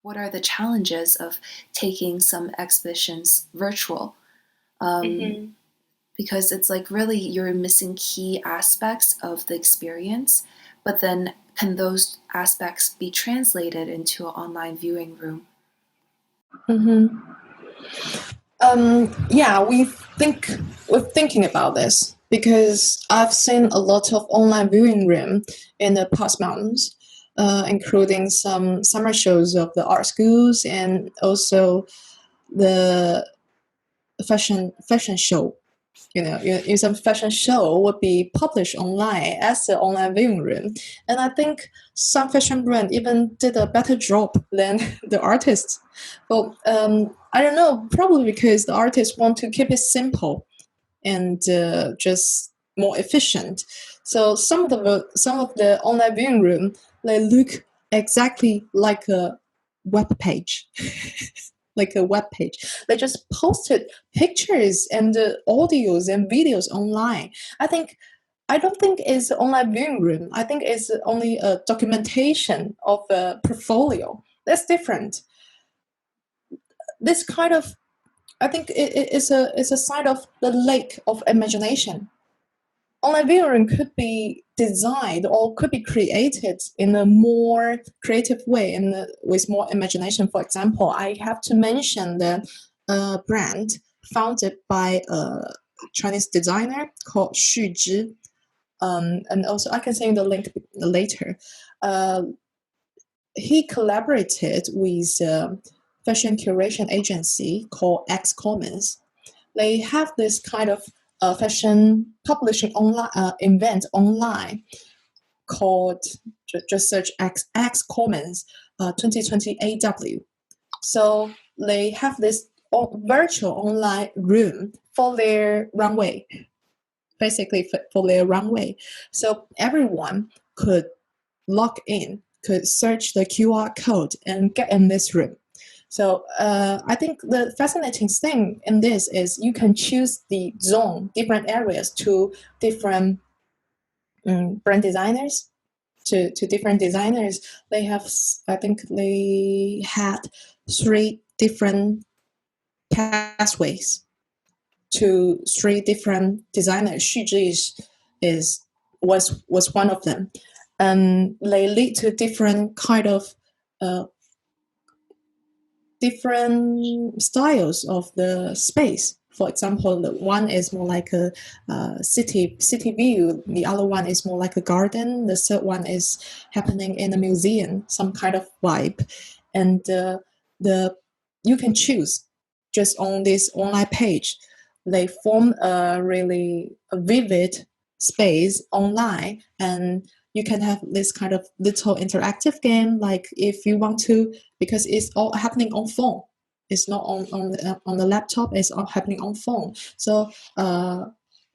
what are the challenges of taking some exhibitions virtual? Um, Hmm. because it's like really you're missing key aspects of the experience, but then can those aspects be translated into an online viewing room? Hmm. Yeah, we're thinking about this because I've seen a lot of online viewing room in the past months, including some summer shows of the art schools and also the fashion show. Some fashion show would be published online as the online viewing room, and I think some fashion brand even did a better job than the artists. But I don't know, probably because the artists want to keep it simple and just more efficient. So some of the online viewing room, they look exactly like a web page. Like a web page. They just posted pictures and audios and videos online. I don't think it's online viewing room. I think it's only a documentation of a portfolio. That's different. This kind of I think it's a sign of the lack of imagination. Online viewing could be designed or could be created in a more creative way and with more imagination. For example, I have to mention the brand founded by a Chinese designer called Xu Zhi. And also, I can send you the link later. Uh, he collaborated with a fashion curation agency called X Commons. They have this kind of fashion publishing online event online called just search X Commons 2020 AW. So they have this virtual online room for their runway, basically for their runway. So everyone could log in, could search the QR code and get in this room. So I think the fascinating thing in this is you can choose the zone, different areas to different brand designers, to different designers. They have, I think they had three different pathways to three different designers. Xu is was one of them, and they lead to different kind of uh, different styles of the space. For example, the one is more like a city view. The other one is more like a garden. The third one is happening in a museum, some kind of vibe, and the you can choose just on this online page. They form a really vivid space online, and you can have this kind of little interactive game. Like if you want to, because it's all happening on phone. It's not on the laptop. It's all happening on phone. So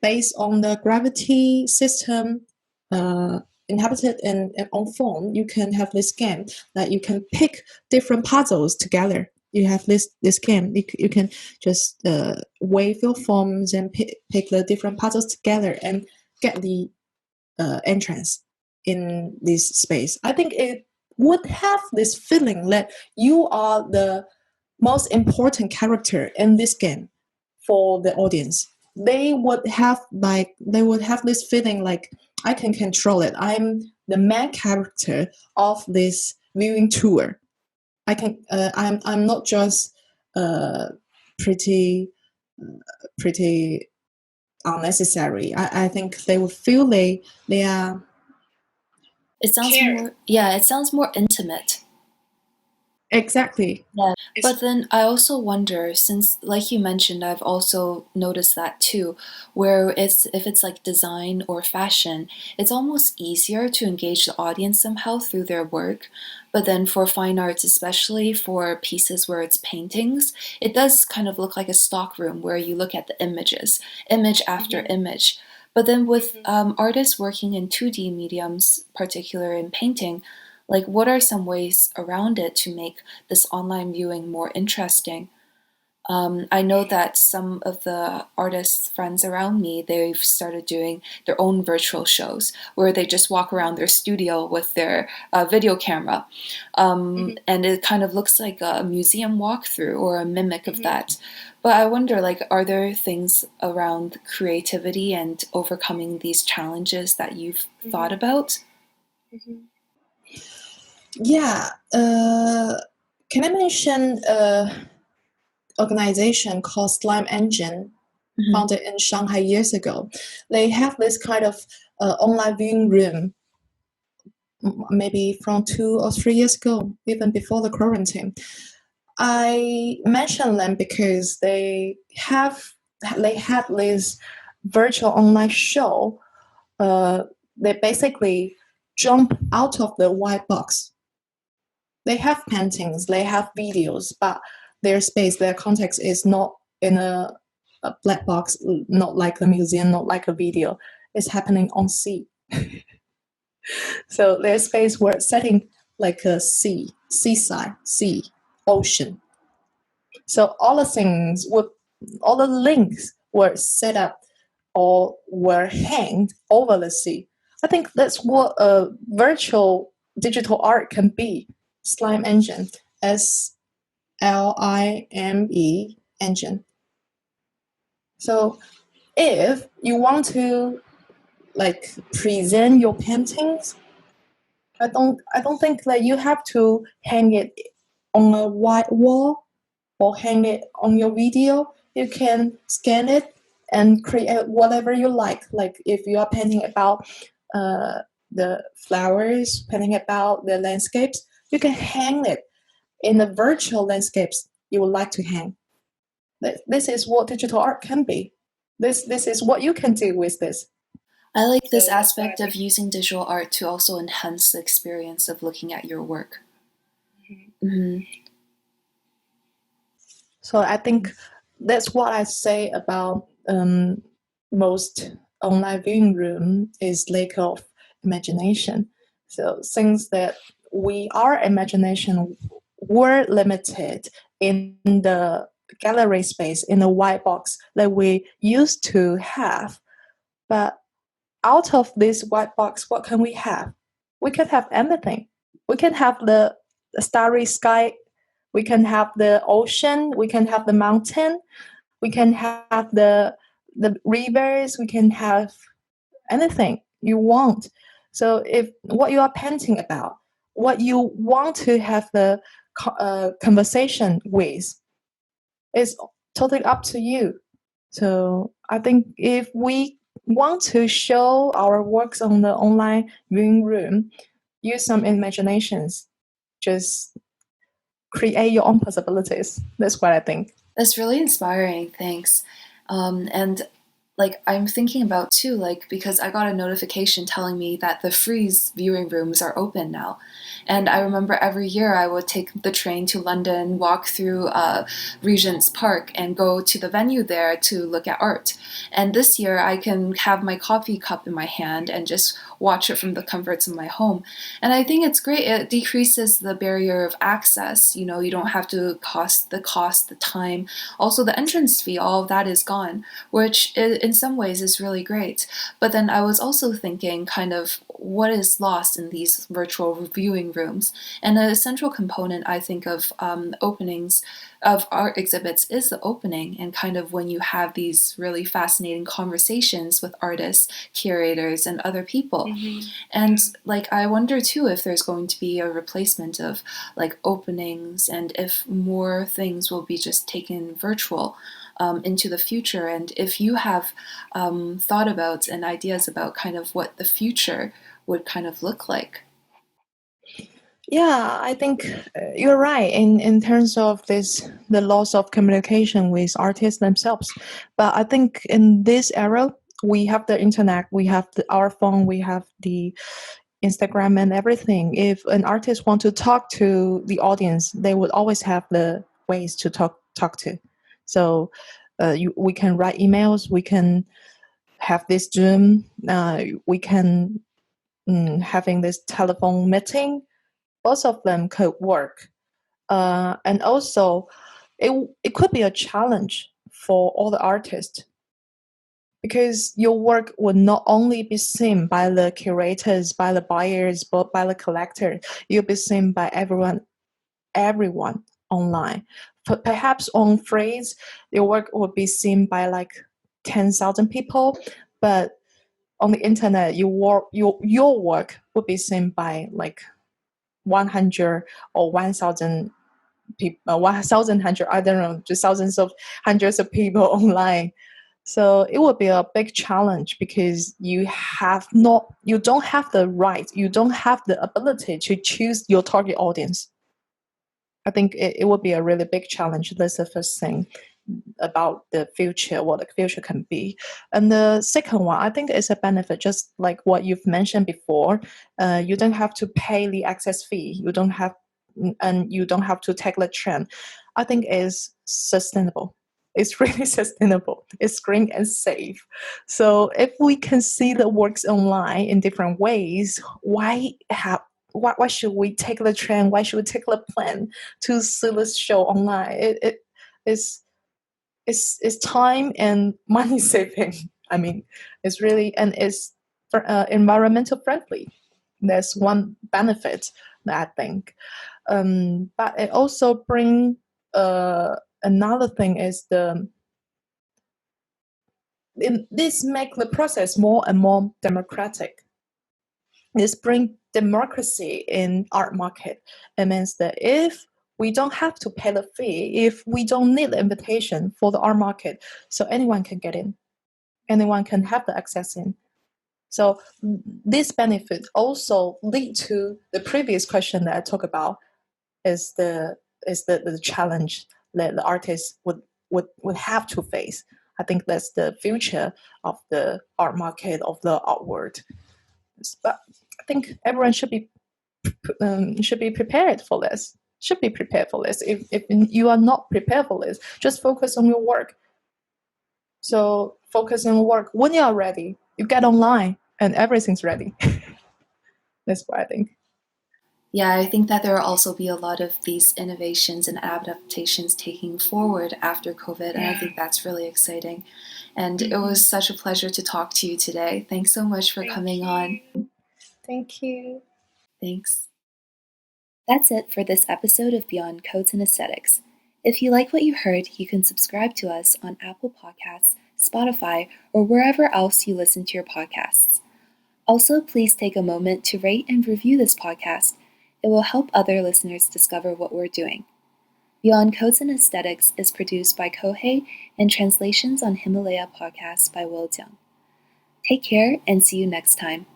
based on the gravity system uh, inhabited in on phone, you can have this game that you can pick different puzzles together. You have this game. You can just wave your forms and pick the different puzzles together and get the entrance in this space. I think it would have this feeling that you are the most important character in this game for the audience. They would have this feeling like I can control it. I'm the main character of this viewing tour. I'm not just uh, pretty pretty unnecessary. I think they would feel they are It sounds care. more, yeah, it sounds more intimate. Exactly. Yeah, It's but then I also wonder, since like you mentioned, I've also noticed that too, where it's if it's like design or fashion, it's almost easier to engage the audience somehow through their work. But then for fine arts, especially for pieces where it's paintings, it does kind of look like a stock room where you look at the images, image after Mhm, image. But then with mhm. artists working in 2D mediums, particular in painting, like what are some ways around it to make this online viewing more interesting? I know that some of the artists friends around me, they've started doing their own virtual shows where they just walk around their studio with their video camera. Mhm, And it kind of looks like a museum walkthrough or a mimic of mhm, that. But I wonder, like, are there things around creativity and overcoming these challenges that you've thought mhm, about? mhm. Yeah. Can I mention organization called Slime Engine, Hmm. founded in Shanghai years ago? They have this kind of online viewing room, maybe from 2 or 3 years ago, even before the quarantine. I mention them because they had this virtual online show. Uh, they basically jump out of the white box. They have paintings, they have videos, but their space, their context is not in a black box, not like a museum, not like a video. It's happening on sea. So their space were setting like a sea, seaside, sea, ocean. So all the links were set up or were hanged over the sea. I think that's what a virtual digital art can be. Slime engine, SLIME engine. So if you want to like present your paintings, I don't think that you have to hang it on a white wall or hang it on your video. You can scan it and create whatever you like. Like if you are painting about uh, the flowers, painting about the landscapes, you can hang it in the virtual landscapes you would like to hang. This is what digital art can be. This is what you can do with this. I like this So that's what I aspect of think. using digital art to also enhance the experience of looking at your work. Hmm. So I think that's what I say about most online viewing room is lack of imagination. So things that our imagination were limited in the gallery space in the white box that we used to have. But out of this white box, what can we have? We can have anything. We can have the starry sky. We can have the ocean. We can have the mountain. We can have the rivers. We can have anything you want. So if what you are painting about, what you want to have the conversation with, is totally up to you. So I think if we want to show our works on the online viewing room, use some imaginations. Just create your own possibilities. That's what I think. That's really inspiring. Thanks. And like I'm thinking about too, like because I got a notification telling me that the freeze viewing rooms are open now, and I remember every year I would take the train to London, walk through Regent's Park, and go to the venue there to look at art. And this year I can have my coffee cup in my hand and just watch it from the comforts of my home. And I think it's great. It decreases the barrier of access. You know, you don't have to cost, the time, also the entrance fee. All of that is gone, which in some ways is really great. But then I was also thinking kind of what is lost in these virtual viewing rooms. And a central component, I think, of openings of art exhibits is the opening, and kind of when you have these really fascinating conversations with artists, curators, and other people. Mm-hmm. And like, I wonder too if there's going to be a replacement of like openings, and if more things will be just taken virtual into the future. And if you have thought about and ideas about kind of what the future would kind of look like. Yeah, I think you're right in terms of this the loss of communication with artists themselves. But I think in this era, we have the internet, we have our phone, we have the Instagram and everything. If an artist want to talk to the audience, they would always have the ways to talk to. So we can write emails, we can have this Zoom, we can having this telephone meeting. Both of them could work. And also, it could be a challenge for all the artists because your work will not only be seen by the curators, by the buyers, but by the collector. You'll be seen by everyone online. Perhaps on phrase, your work will be seen by like 10,000 people, but on the internet, your work would be seen by like 100 or 1,000 people, 1,100, I don't know, just thousands of hundreds of people online. So it will be a big challenge because you don't have the right, you don't have the ability to choose your target audience. I think it would be a really big challenge. That's the first thing about the future, what the future can be. And the second one, I think is a benefit, just like what you've mentioned before. You don't have to pay the access fee. You don't have to take the trend. I think is sustainable. It's really sustainable. It's green and safe. So if we can see the works online in different ways, why should we take the trend? Why should we take the plan to see this show online? Is it's time and money saving. I mean, it's really and it's environmental friendly. That's one benefit that I think. But it also bring another thing is this make the process more and more democratic. This bring democracy in art market. It means that if we don't have to pay the fee, if we don't need the invitation for the art market, so anyone can get in, anyone can have the access in. So this benefit also lead to the previous question that I talked about is the challenge that the artist would have to face. I think that's the future of the art market, of the art world. But I think everyone should be prepared for this. Should be prepared for this. If you are not prepared for this, just focus on your work. So focus on work. When you are ready, you get online and everything's ready. That's what I think. Yeah, I think that there will also be a lot of these innovations and adaptations taking forward after COVID, and I think that's really exciting. And it was such a pleasure to talk to you today. Thanks so much for coming on. Thank you. Thanks. That's it for this episode of Beyond Codes and Aesthetics. If you like what you heard, you can subscribe to us on Apple Podcasts, Spotify, or wherever else you listen to your podcasts. Also, please take a moment to rate and review this podcast. It will help other listeners discover what we're doing. Beyond Codes and Aesthetics is produced by Kohei and Translations on Himalaya Podcasts by Will Jiang. Take care and see you next time.